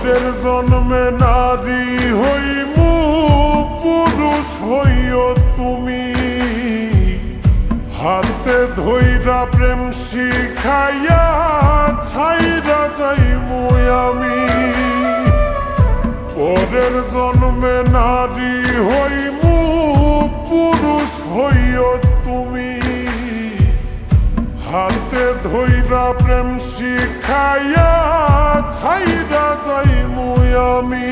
পরের জন্মে নারী হইমু পুরুষ হইও তুমি, হাতে ধইরা প্রেম শিখাইয়া ছাইরা যাইমু আমি। পরের জন্মে নারী হইমু পুরুষ হইও তুমি, হাতে ধইরা প্রেম শিখাইয়া ছাইরা যাইমু আমি।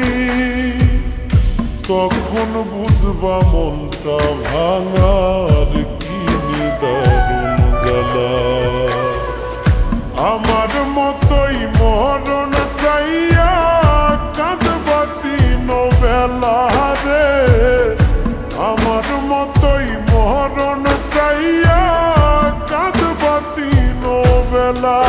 তখন বুঝবা মনটা ভাঙার কি নিদারুণ জ্বালা। আমার মতোই মরণ চাইয়া কাঁদবা দিন বেলা রে, আমার মতোই মরণ চাইয়া কাঁদবা দিন বেলা।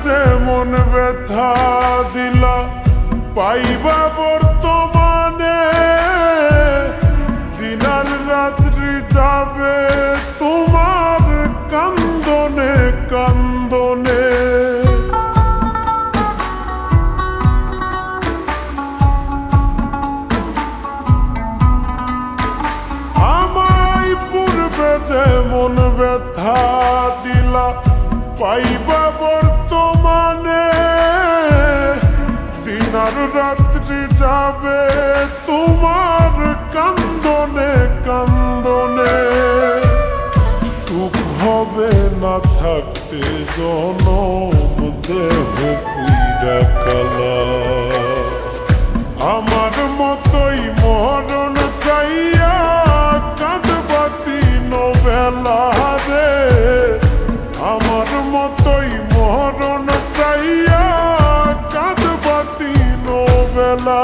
যেমন ব্যথা দিলা পাইবা বর্তমানে, দিনার রাত্রি যাবে তোমার কান্দনে কান্দনে। আমায় পূর্বে যেমন ব্যথা দিলা পাইবা বর্তমানে, দিনার রাত্রি যাবে তোমার কান্দনে কান্দনে। সুখ হবে না থাকতে জনম দেহ পুইরা কালা। আমার মতোই মরণ চাইয়া কাঁদবা দিন বেলা রে, আমার মতোই মরণ চাইয়া কাঁদবা দিন বেলা।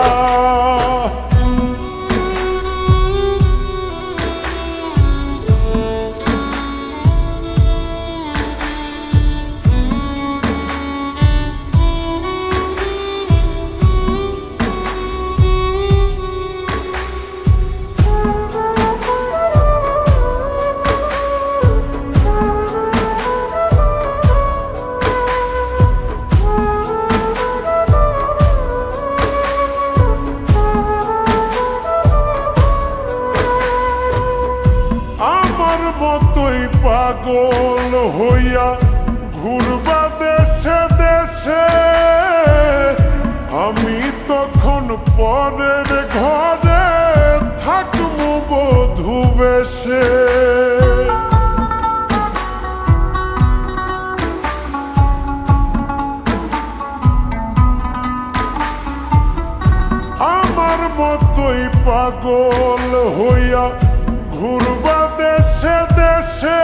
আমার মতোই পাগল হইয়া ঘুরবা দেশে দেশে, আমি তখন পরের ঘরে থাকমু বধূ বেশে। আমার মতোই পাগল হইয়া ঘুরবা দেশে দেশে,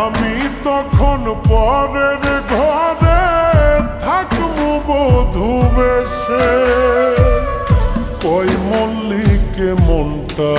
আমি তখন পরের ঘরে থাকমু বধূ বেশে। কই মল্লিকে মনটা